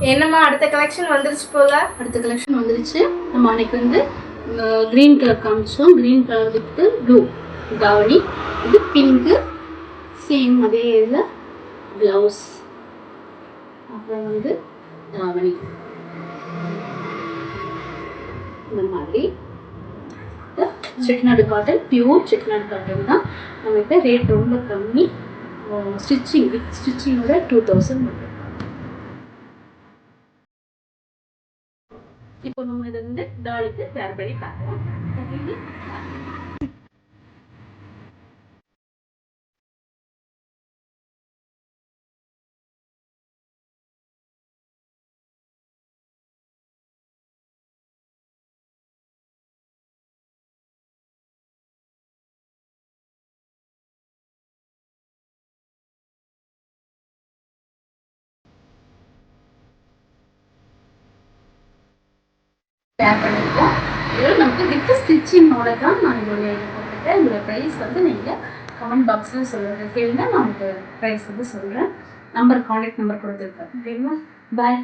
என்னம்மா அடுத்த கலெக்ஷன் வந்துருச்சு போல? அடுத்த கலெக்ஷன் வந்துருச்சு. நம்ம அன்னைக்கு வந்து க்ரீன் கலர் காமிச்சோம். க்ரீன் கலர் வித் ப்ளூ தாவணி. இது பிங்க்கு சேம் அதே இதில் ப்ளவுஸ், அப்புறம் வந்து தாவணி இந்த மாதிரி. Chettinad cotton, pure Chettinad cotton தான். நம்மகிட்ட ரேட் ரொம்ப கம்மி. ஸ்டிச்சிங் வித் ஸ்டிச்சிங்கோட 2000 மட்டும். இப்போ நம்ம இதை வந்து டாலுக்கு வேர் பண்ணி பார்க்கலாம். வேர் பண்ணியிருக்கோம். இதோட நமக்கு வித் ஸ்டிச்சிங்கோட தான் நான் இதோடைய போட்டுருக்கேன். இதோட ப்ரைஸ் வந்து நீங்கள் கமெண்ட் பாக்ஸில் சொல்லுங்கள், கேளுங்க. நான் உங்களுக்கு ப்ரைஸ் வந்து சொல்கிறேன். கான்டாக்ட் நம்பர் கொடுத்துருக்கேன். ஓகேங்களா? பாய்.